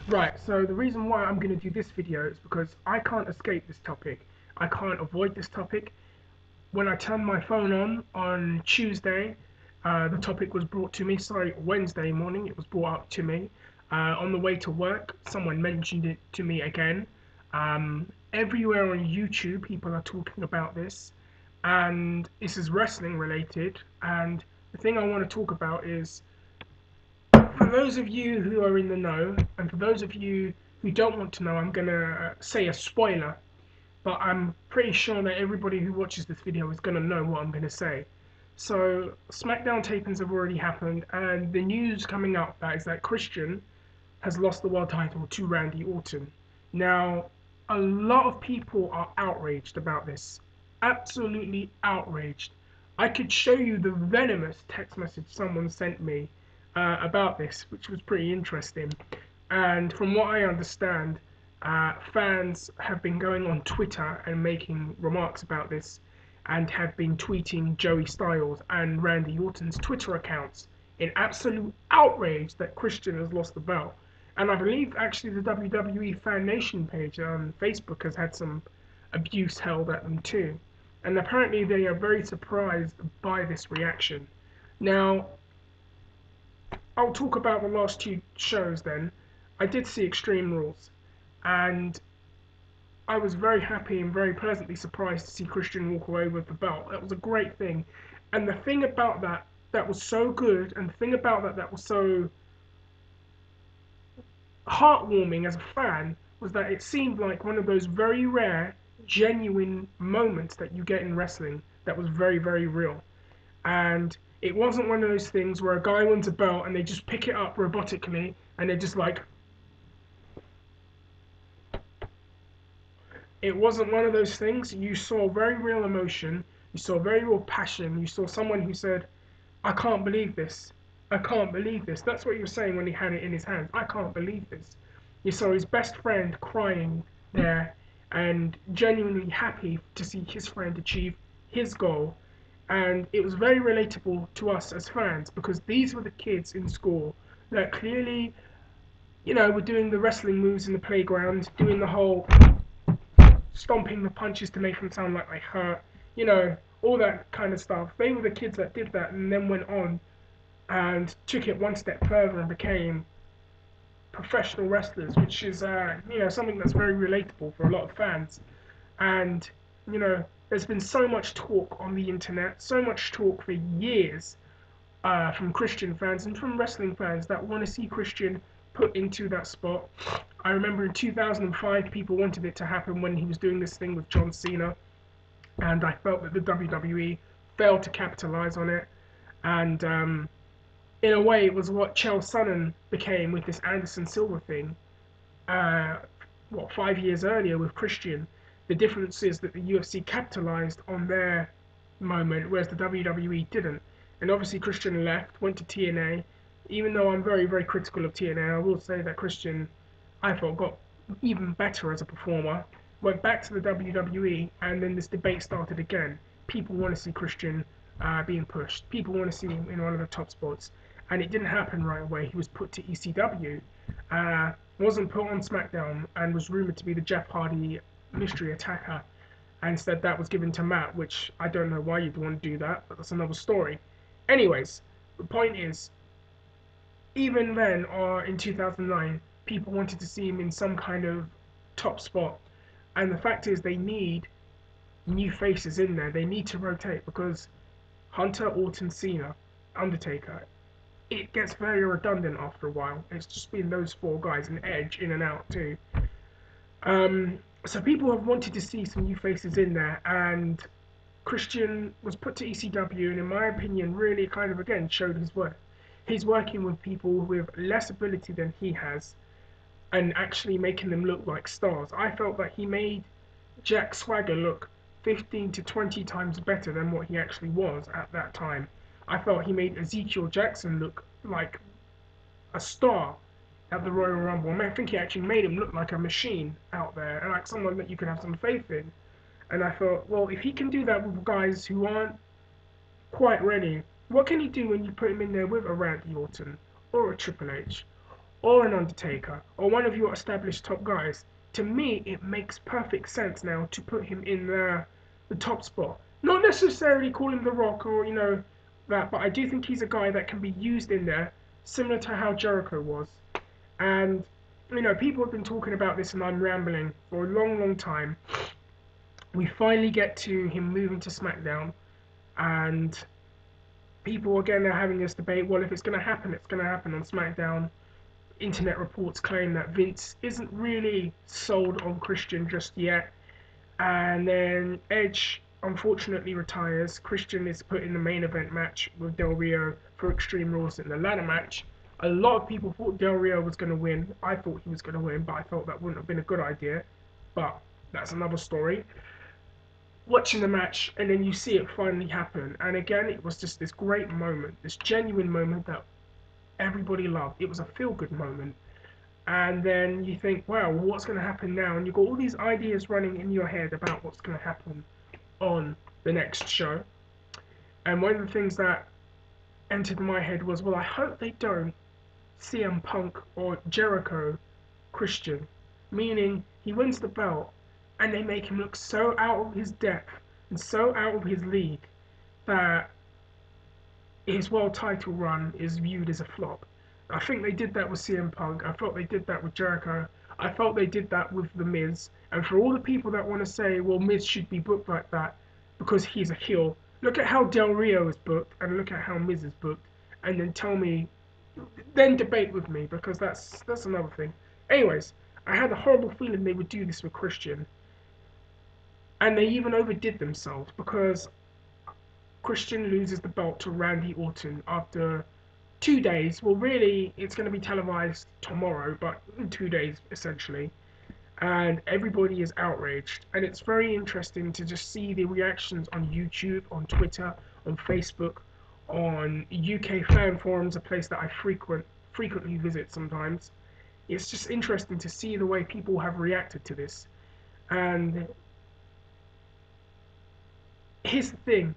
Right, so the reason why I'm going to do this video is because I can't escape this topic. I can't avoid this topic. When I turned my phone on Tuesday, the topic was brought to me. Sorry, Wednesday morning, it was brought up to me. On the way to work, someone mentioned it to me again. Everywhere on YouTube, people are talking about this, and this is wrestling related. And the thing I want to talk about is for those of you who are in the know, and for those of you who don't want to know, I'm going to say a spoiler, but I'm pretty sure that everybody who watches this video is going to know what I'm going to say. So, Smackdown tapings have already happened, and the news coming out that is that Christian has lost the world title to Randy Orton. Now, a lot of people are outraged about this. Absolutely outraged. I could show you the venomous text message someone sent me about this, which was pretty interesting. And from what I understand, fans have been going on Twitter and making remarks about this and have been tweeting Joey Styles and Randy Orton's Twitter accounts in absolute outrage that Christian has lost the belt. And I believe actually the WWE Fan Nation page on Facebook has had some abuse held at them too. And apparently they are very surprised by this reaction. Now, I'll talk about the last two shows then. I did see Extreme Rules, and I was very happy and very pleasantly surprised to see Christian walk away with the belt. That was a great thing. And the thing about that that was so good, and the thing about that that was so heartwarming as a fan, was that it seemed like one of those very rare, genuine moments that you get in wrestling that was very, very real. And it wasn't one of those things where a guy wins a belt and they just pick it up robotically and they're just like, it wasn't one of those things. You saw very real emotion, you saw very real passion, you saw someone who said, I can't believe this. I can't believe this. That's what he was saying when he had it in his hands. I can't believe this. You saw his best friend crying there and genuinely happy to see his friend achieve his goal. And it was very relatable to us as fans because these were the kids in school that clearly, were doing the wrestling moves in the playground, doing the whole stomping the punches to make them sound like they hurt, all that kind of stuff. They were the kids that did that and then went on and took it one step further and became professional wrestlers, which is, something that's very relatable for a lot of fans. And, there's been so much talk on the internet, so much talk for years from Christian fans and from wrestling fans that want to see Christian put into that spot. I remember in 2005, people wanted it to happen when he was doing this thing with John Cena, and I felt that the WWE failed to capitalize on it. And in a way, it was what Chael Sonnen became with this Anderson Silva thing. 5 years earlier with Christian. The difference is that the UFC capitalized on their moment, whereas the WWE didn't. And obviously Christian left, went to TNA. Even though I'm very, very critical of TNA, I will say that Christian, I thought, got even better as a performer. Went back to the WWE, and then this debate started again. People want to see Christian being pushed. People want to see him in one of the top spots. And it didn't happen right away. He was put to ECW, wasn't put on Smackdown, and was rumored to be the Jeff Hardy mystery attacker. And instead that was given to Matt, which I don't know why you'd want to do that, but that's another story. Anyways, the point is, even then, or in 2009, people wanted to see him in some kind of top spot. And the fact is, they need new faces in there. They need to rotate because Hunter, Orton, Cena, Undertaker, it gets very redundant after a while. It's just been those four guys and Edge in and out too. So people have wanted to see some new faces in there, and Christian was put to ECW, and in my opinion, really kind of again showed his worth. He's working with people with less ability than he has, and actually making them look like stars. I felt that he made Jack Swagger look 15 to 20 times better than what he actually was at that time. I felt he made Ezekiel Jackson look like a star at the Royal Rumble. I think he actually made him look like a machine out there, and like someone that you could have some faith in. And I thought, well, if he can do that with guys who aren't quite ready, what can he do when you put him in there with a Randy Orton, or a Triple H, or an Undertaker or one of your established top guys, to me it makes perfect sense now to put him in the top spot. Not necessarily call him The Rock or that, but I do think he's a guy that can be used in there, similar to how Jericho was. And people have been talking about this, and I'm rambling for a long, long time. We finally get to him moving to SmackDown, and people again are having this debate. Well, if it's going to happen, it's going to happen on SmackDown. Internet reports claim that Vince isn't really sold on Christian just yet. And then Edge unfortunately retires. Christian is put in the main event match with Del Rio for Extreme Rules in the ladder match. A lot of people thought Del Rio was going to win. I thought he was going to win, but I thought that wouldn't have been a good idea. But that's another story. Watching the match, and then you see it finally happen. And again, it was just this great moment, this genuine moment that everybody loved. It was a feel-good moment. And then you think, wow, well, what's going to happen now? And you've got all these ideas running in your head about what's going to happen on the next show. And one of the things that entered my head was, well, I hope they don't CM Punk or Jericho Christian, meaning he wins the belt and they make him look so out of his depth and so out of his league that his world title run is viewed as a flop. I think they did that with CM Punk. I felt they did that with Jericho. I felt they did that with The Miz. And for all the people that want to say, well, Miz should be booked like that because he's a heel, look at how Del Rio is booked and look at how Miz is booked, and then tell me, then debate with me, because that's another thing. Anyways, I had a horrible feeling they would do this with Christian. And they even overdid themselves because Christian loses the belt to Randy Orton after 2 days. Well, really, it's going to be televised tomorrow, but in 2 days, essentially. And everybody is outraged. And it's very interesting to just see the reactions on YouTube, on Twitter, on Facebook, on UK fan forums, a place that I frequently visit sometimes. It's just interesting to see the way people have reacted to this. And here's the thing.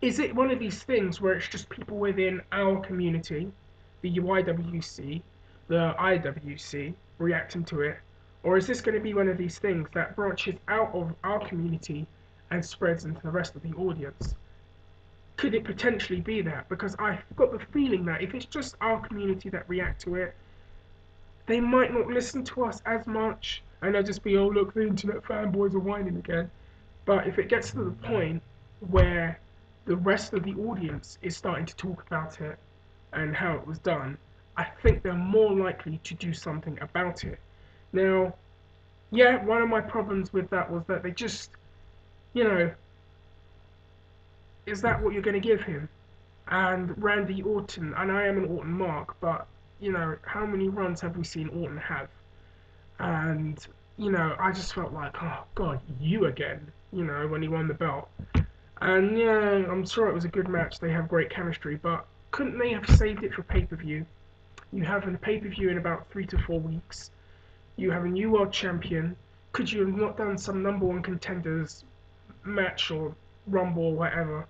Is it one of these things where it's just people within our community, the YWC, the IWC, reacting to it? Or is this going to be one of these things that branches out of our community and spreads into the rest of the audience? Could it potentially be that? Because I've got the feeling that if it's just our community that react to it, they might not listen to us as much, and they'll just be, oh look, the internet fanboys are whining again. But if it gets to the point where the rest of the audience is starting to talk about it and how it was done, I think they're more likely to do something about it. Now, yeah, one of my problems with that was that they just, is that what you're going to give him? And Randy Orton, and I am an Orton mark, but, how many runs have we seen Orton have? And, I just felt like, oh, God, you again, when he won the belt. And yeah, I'm sure it was a good match. They have great chemistry, but couldn't they have saved it for pay-per-view? You have a pay-per-view in about 3 to 4 weeks. You have a new world champion. Could you have not done some number one contenders match or rumble or whatever?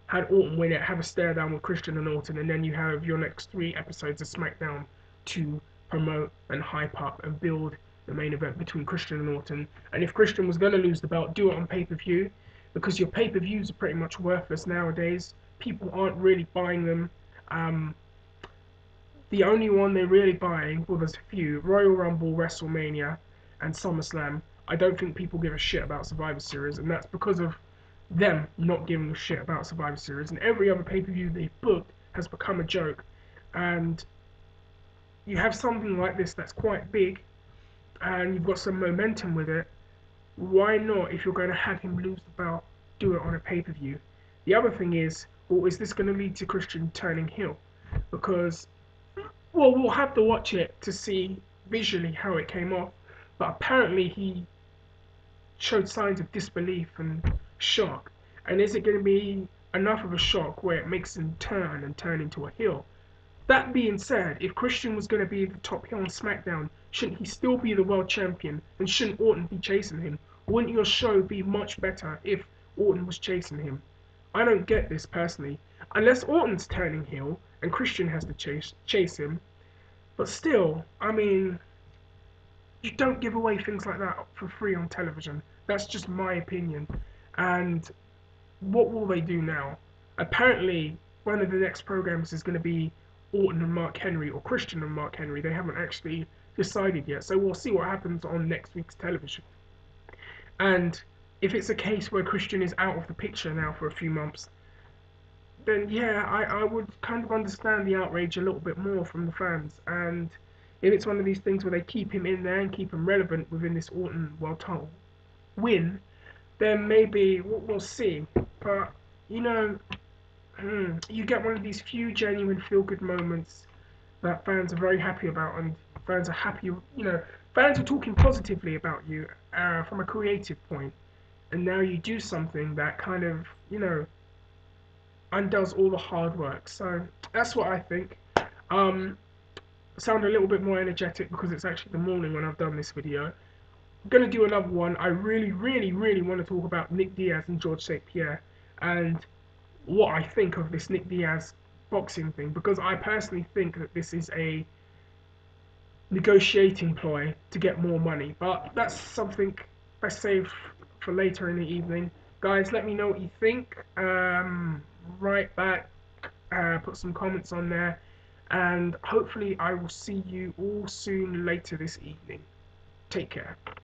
Had Orton win it, have a stare down with Christian and Orton, and then you have your next 3 episodes of SmackDown to promote and hype up and build the main event between Christian and Orton. And if Christian was going to lose the belt, do it on pay-per-view, because your pay-per-views are pretty much worthless nowadays. People aren't really buying them. The only one they're really buying, well, there's a few: Royal Rumble, WrestleMania, and SummerSlam. I don't think people give a shit about Survivor Series, and that's because of them not giving a shit about Survivor Series. And every other pay-per-view they've booked has become a joke. And you have something like this that's quite big, and you've got some momentum with it. Why not, if you're going to have him lose the belt, do it on a pay-per-view? The other thing is, well, is this going to lead to Christian turning heel? Because, well, we'll have to watch it to see visually how it came off. But apparently he showed signs of disbelief and shock. And is it going to be enough of a shock where it makes him turn and turn into a heel? That being said, if Christian was going to be the top heel on SmackDown, shouldn't he still be the world champion? And shouldn't Orton be chasing him? Wouldn't your show be much better if Orton was chasing him? I don't get this personally. Unless Orton's turning heel and Christian has to chase him. But still, I mean, you don't give away things like that for free on television. That's just my opinion. And what will they do now? Apparently, one of the next programs is going to be Orton and Mark Henry, or Christian and Mark Henry. They haven't actually decided yet, so we'll see what happens on next week's television. And if it's a case where Christian is out of the picture now for a few months, then yeah, I would kind of understand the outrage a little bit more from the fans. And if it's one of these things where they keep him in there and keep him relevant within this Orton world title win, then maybe we'll see. But you know, you get one of these few genuine feel-good moments that fans are very happy about, and fans are happy. Fans are talking positively about you from a creative point, and now you do something that kind of undoes all the hard work. So that's what I think. Um, Sound a little bit more energetic because it's actually the morning when I've done this video. I'm gonna do another one. I really, really, really want to talk about Nick Diaz and George St. Pierre and what I think of this Nick Diaz boxing thing, because I personally think that this is a negotiating ploy to get more money. But that's something best saved for later in the evening. Guys, let me know what you think. Write back, put some comments on there, and hopefully I will see you all soon later this evening. Take care.